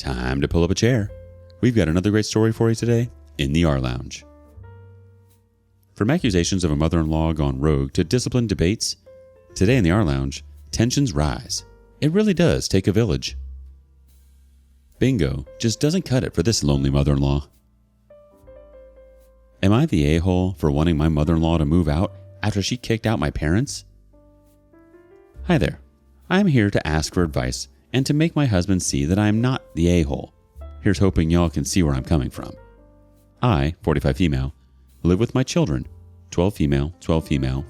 Time to pull up a chair. We've got another great story for you today in the rLounge. From accusations of a mother-in-law gone rogue to disciplined debates, today in the rLounge, tensions rise. It really does take a village. Bingo just doesn't cut it for this lonely mother-in-law. Am I the a-hole for wanting my mother-in-law to move out after she kicked out my parents? Hi there. I'm here to ask for advice and to make my husband see that I'm not the a-hole. Here's hoping y'all can see where I'm coming from. I, 45 female, live with my children, 12 female,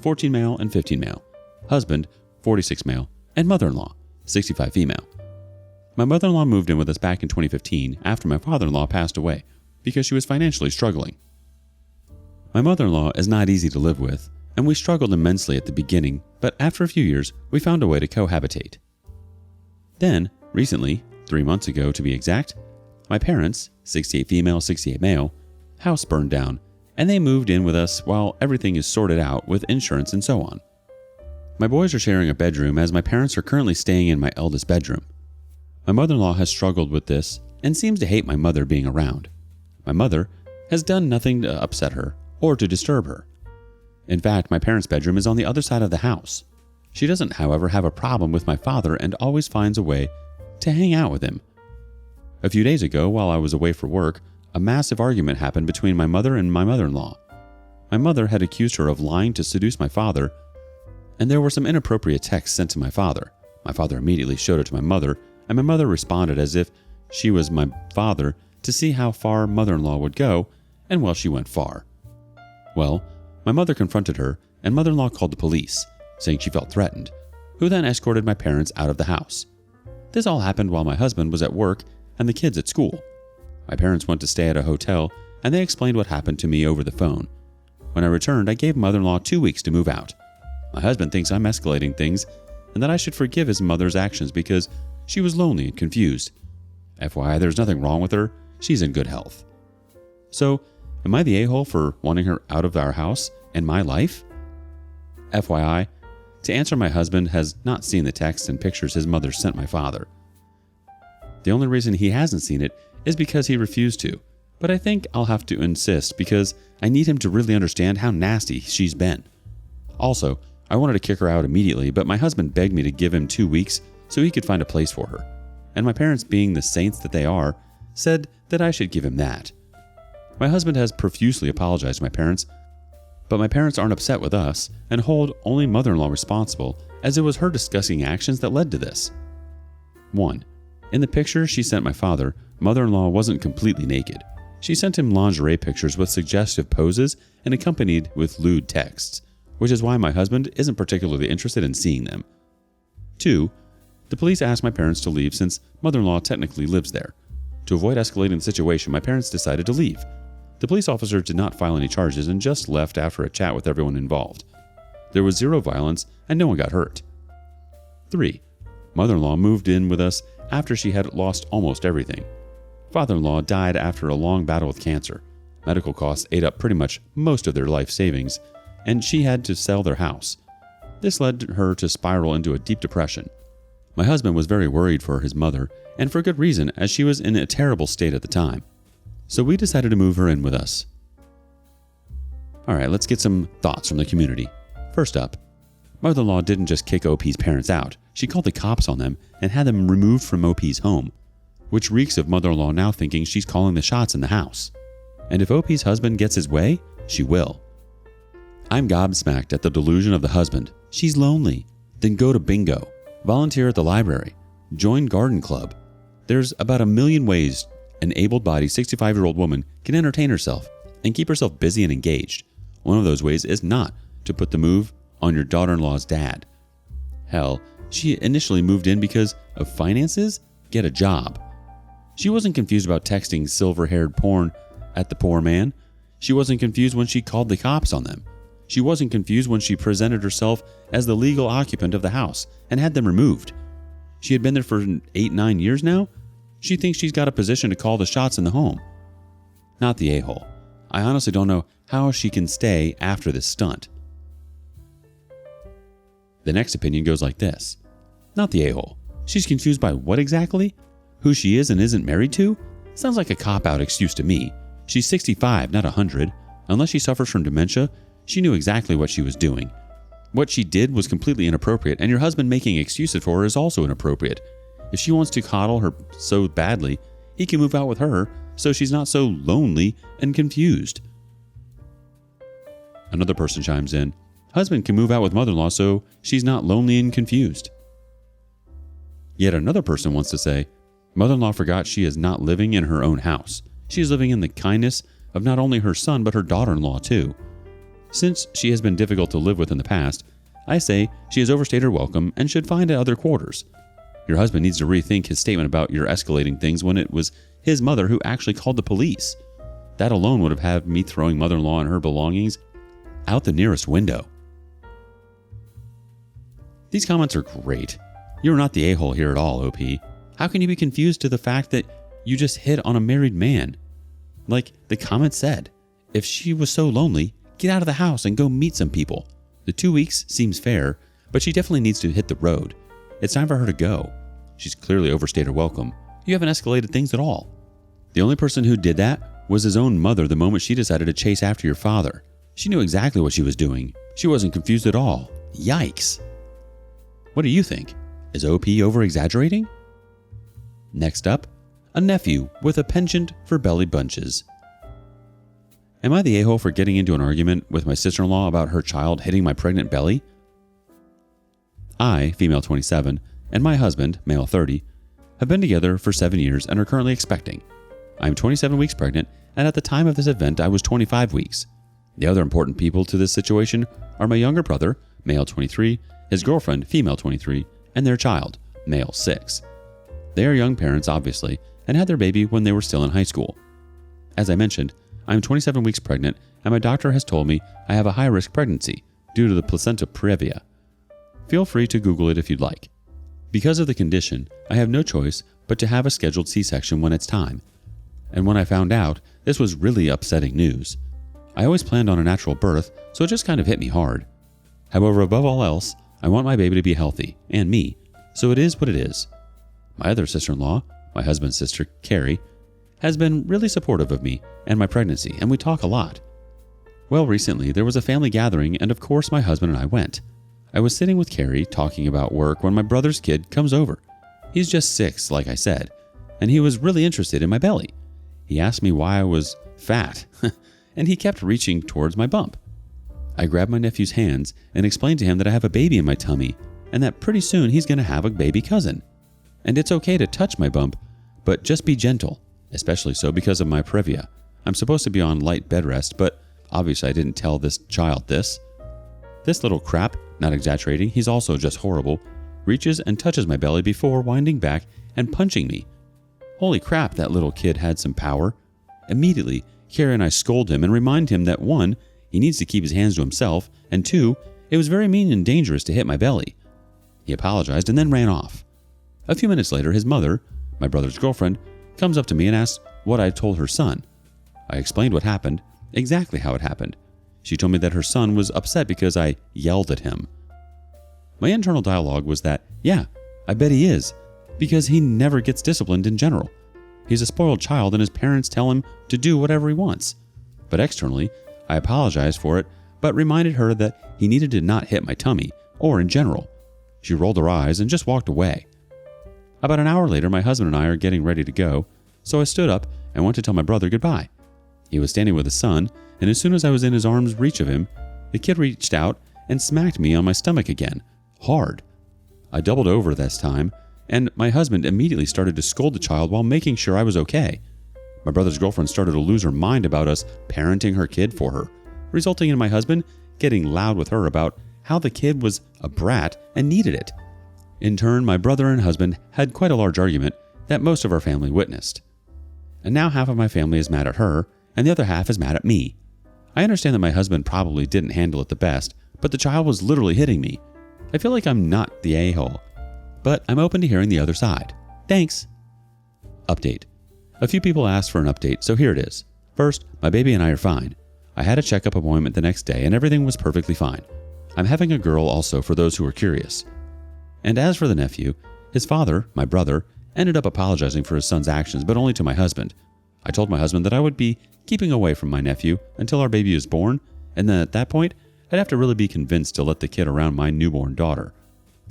14 male, and 15 male. Husband, 46 male, and mother-in-law, 65 female. My mother-in-law moved in with us back in 2015 after my father-in-law passed away because she was financially struggling. My mother-in-law is not easy to live with, and we struggled immensely at the beginning, but after a few years, we found a way to cohabitate. Then, recently, 3 months ago to be exact, my parents, 68 female, 68 male, house burned down, and they moved in with us while everything is sorted out with insurance and so on. My boys are sharing a bedroom as my parents are currently staying in my eldest bedroom. My mother-in-law has struggled with this and seems to hate my mother being around. My mother has done nothing to upset her or to disturb her. In fact, my parents' bedroom is on the other side of the house. She doesn't, however, have a problem with my father and always finds a way to hang out with him. A few days ago, while I was away for work, a massive argument happened between my mother and my mother-in-law. My mother had accused her of lying to seduce my father, and there were some inappropriate texts sent to my father. My father immediately showed it to my mother, and my mother responded as if she was my father to see how far mother-in-law would go, and well, she went far. Well, my mother confronted her, and mother-in-law called the police, saying she felt threatened, who then escorted my parents out of the house. This all happened while my husband was at work and the kids at school. My parents went to stay at a hotel, and they explained what happened to me over the phone. When I returned, I gave mother-in-law 2 weeks to move out. My husband thinks I'm escalating things and that I should forgive his mother's actions because she was lonely and confused. FYI, there's nothing wrong with her. She's in good health. So, am I the a-hole for wanting her out of our house and my life? FYI, to answer, my husband has not seen the texts and pictures his mother sent my father. The only reason he hasn't seen it is because he refused to, but I think I'll have to insist because I need him to really understand how nasty she's been. Also, I wanted to kick her out immediately, but my husband begged me to give him 2 weeks so he could find a place for her, and my parents, being the saints that they are, said that I should give him that. My husband has profusely apologized to my parents, but my parents aren't upset with us and hold only mother-in-law responsible, as it was her disgusting actions that led to this. 1. In the picture she sent my father, mother-in-law wasn't completely naked. She sent him lingerie pictures with suggestive poses and accompanied with lewd texts, which is why my husband isn't particularly interested in seeing them. 2. The police asked my parents to leave since mother-in-law technically lives there. To avoid escalating the situation, my parents decided to leave. The police officer did not file any charges and just left after a chat with everyone involved. There was zero violence and no one got hurt. 3. Mother-in-law moved in with us after she had lost almost everything. Father-in-law died after a long battle with cancer. Medical costs ate up pretty much most of their life savings, and she had to sell their house. This led her to spiral into a deep depression. My husband was very worried for his mother, and for good reason, as she was in a terrible state at the time. So we decided to move her in with us. Alright, let's get some thoughts from the community. First up, mother-in-law didn't just kick OP's parents out. She called the cops on them and had them removed from OP's home, which reeks of mother-in-law now thinking she's calling the shots in the house. And if OP's husband gets his way, she will. I'm gobsmacked at the delusion of the husband. She's lonely. Then go to bingo. Volunteer at the library. Join garden club. There's about 1 million ways an able-bodied 65-year-old woman can entertain herself and keep herself busy and engaged. One of those ways is not to put the move on your daughter-in-law's dad. Hell, she initially moved in because of finances? Get a job. She wasn't confused about texting silver-haired porn at the poor man. She wasn't confused when she called the cops on them. She wasn't confused when she presented herself as the legal occupant of the house and had them removed. She had been there for 8-9 years now. She thinks she's got a position to call the shots in the home. Not the a-hole. I honestly don't know how she can stay after this stunt. The next opinion goes like this. Not the a-hole. She's confused by what exactly? Who she is and isn't married to? Sounds like a cop-out excuse to me. She's 65, not 100. Unless she suffers from dementia, she knew exactly what she was doing. What she did was completely inappropriate, and your husband making excuses for her is also inappropriate. If she wants to coddle her so badly, he can move out with her so she's not so lonely and confused. Another person chimes in, husband can move out with mother-in-law so she's not lonely and confused. Yet another person wants to say, mother-in-law forgot she is not living in her own house. She is living in the kindness of not only her son but her daughter-in-law too. Since she has been difficult to live with in the past, I say she has overstayed her welcome and should find other quarters. Your husband needs to rethink his statement about your escalating things when it was his mother who actually called the police. That alone would have had me throwing mother-in-law and her belongings out the nearest window. These comments are great. You're not the a-hole here at all, OP. How can you be confused to the fact that you just hit on a married man? Like the comment said, if she was so lonely, get out of the house and go meet some people. The 2 weeks seems fair, but she definitely needs to hit the road. It's time for her to go. She's clearly overstayed her welcome. You haven't escalated things at all. The only person who did that was his own mother the moment she decided to chase after your father. She knew exactly what she was doing. She wasn't confused at all. Yikes. What do you think? Is OP over-exaggerating? Next up, a nephew with a penchant for belly bunches. Am I the a-hole for getting into an argument with my sister-in-law about her child hitting my pregnant belly? I, female 27, and my husband, male 30, have been together for 7 years and are currently expecting. I am 27 weeks pregnant, and at the time of this event, I was 25 weeks. The other important people to this situation are my younger brother, male 23, his girlfriend, female 23, and their child, male 6. They are young parents, obviously, and had their baby when they were still in high school. As I mentioned, I am 27 weeks pregnant, and my doctor has told me I have a high-risk pregnancy due to the placenta previa. Feel free to Google it if you'd like. Because of the condition, I have no choice but to have a scheduled C-section when it's time. And when I found out, this was really upsetting news. I always planned on a natural birth, so it just kind of hit me hard. However, above all else, I want my baby to be healthy, and me, so it is what it is. My other sister-in-law, my husband's sister, Carrie, has been really supportive of me and my pregnancy, and we talk a lot. Well, recently, there was a family gathering, and of course my husband and I went. I was sitting with Carrie talking about work when my brother's kid comes over. He's just 6, like I said, and he was really interested in my belly. He asked me why I was fat, and he kept reaching towards my bump. I grabbed my nephew's hands and explained to him that I have a baby in my tummy, and that pretty soon he's going to have a baby cousin. And it's okay to touch my bump, but just be gentle, especially so because of my previa. I'm supposed to be on light bed rest, but obviously I didn't tell this child this. This little crap, not exaggerating, he's also just horrible, reaches and touches my belly before winding back and punching me. Holy crap, that little kid had some power. Immediately, Carrie and I scold him and remind him that 1, he needs to keep his hands to himself, and 2, it was very mean and dangerous to hit my belly. He apologized and then ran off. A few minutes later, his mother, my brother's girlfriend, comes up to me and asks what I told her son. I explained what happened, exactly how it happened. She told me that her son was upset because I yelled at him. My internal dialogue was that, yeah, I bet he is, because he never gets disciplined in general. He's a spoiled child and his parents tell him to do whatever he wants. But externally, I apologized for it, but reminded her that he needed to not hit my tummy, or in general. She rolled her eyes and just walked away. About an hour later, my husband and I are getting ready to go, so I stood up and went to tell my brother goodbye. He was standing with his son, and as soon as I was in his arm's reach of him, the kid reached out and smacked me on my stomach again, hard. I doubled over this time, and my husband immediately started to scold the child while making sure I was okay. My brother's girlfriend started to lose her mind about us parenting her kid for her, resulting in my husband getting loud with her about how the kid was a brat and needed it. In turn, my brother and husband had quite a large argument that most of our family witnessed. And now half of my family is mad at her, and the other half is mad at me. I understand that my husband probably didn't handle it the best, but the child was literally hitting me. I feel like I'm not the a-hole, but I'm open to hearing the other side. Thanks. Update. A few people asked for an update, so here it is. First, my baby and I are fine. I had a checkup appointment the next day and everything was perfectly fine. I'm having a girl also for those who are curious. And as for the nephew, his father, my brother, ended up apologizing for his son's actions, but only to my husband. I told my husband that I would be keeping away from my nephew until our baby is born, and then at that point, I'd have to really be convinced to let the kid around my newborn daughter.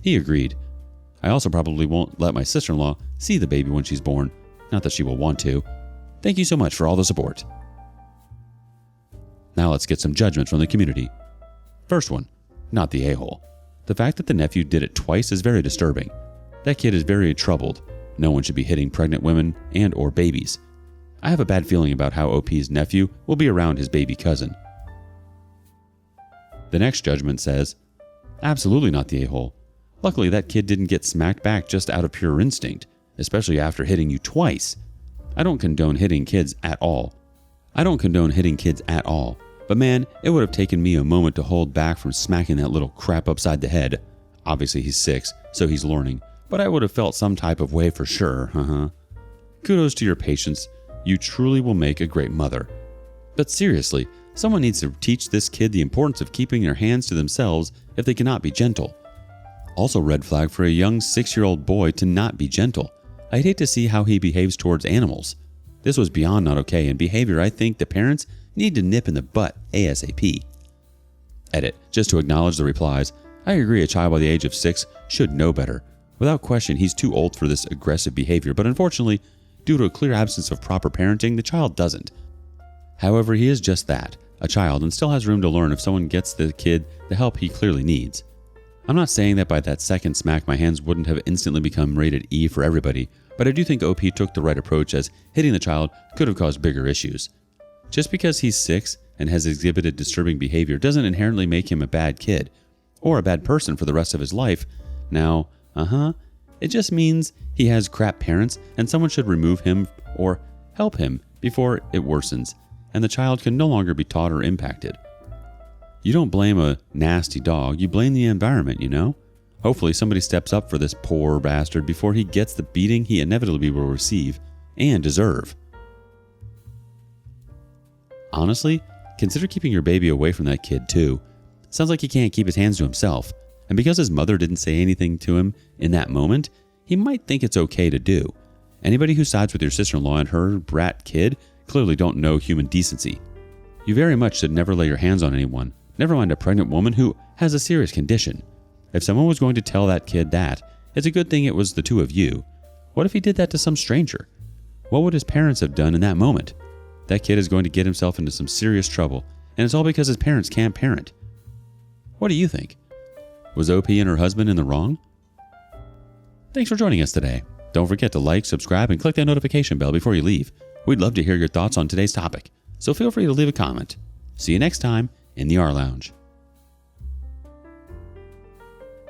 He agreed. I also probably won't let my sister-in-law see the baby when she's born, not that she will want to. Thank you so much for all the support. Now let's get some judgment from the community. First one, not the a-hole. The fact that the nephew did it twice is very disturbing. That kid is very troubled. No one should be hitting pregnant women and or babies. I have a bad feeling about how OP's nephew will be around his baby cousin. The next judgment says, absolutely not the a-hole. Luckily, that kid didn't get smacked back just out of pure instinct, especially after hitting you twice. I don't condone hitting kids at all. But man, it would have taken me a moment to hold back from smacking that little crap upside the head. Obviously he's 6, so he's learning, but I would have felt some type of way for sure, Kudos to your patience. You truly will make a great mother. But seriously, someone needs to teach this kid the importance of keeping their hands to themselves if they cannot be gentle. Also red flag for a young 6-year-old boy to not be gentle. I'd hate to see how he behaves towards animals. This was beyond not okay, and behavior I think the parents need to nip in the butt ASAP. Edit. Just to acknowledge the replies, I agree a child by the age of 6 should know better. Without question, he's too old for this aggressive behavior, but unfortunately, due to a clear absence of proper parenting, the child doesn't. However, he is just that, a child, and still has room to learn if someone gets the kid the help he clearly needs. I'm not saying that by that second smack my hands wouldn't have instantly become rated E for everybody, but I do think OP took the right approach, as hitting the child could have caused bigger issues. Just because he's 6 and has exhibited disturbing behavior doesn't inherently make him a bad kid, or a bad person for the rest of his life. Now, it just means he has crap parents and someone should remove him or help him before it worsens, and the child can no longer be taught or impacted. You don't blame a nasty dog, you blame the environment, Hopefully somebody steps up for this poor bastard before he gets the beating he inevitably will receive and deserve. Honestly, consider keeping your baby away from that kid too. Sounds like he can't keep his hands to himself, and because his mother didn't say anything to him in that moment, he might think it's okay to do. Anybody who sides with your sister-in-law and her brat kid clearly don't know human decency. You very much should never lay your hands on anyone, never mind a pregnant woman who has a serious condition. If someone was going to tell that kid that, it's a good thing it was the two of you. What if he did that to some stranger? What would his parents have done in that moment? That kid is going to get himself into some serious trouble, and it's all because his parents can't parent. What do you think? Was OP and her husband in the wrong? Thanks for joining us today. Don't forget to like, subscribe, and click that notification bell before you leave. We'd love to hear your thoughts on today's topic, so feel free to leave a comment. See you next time in the rLounge.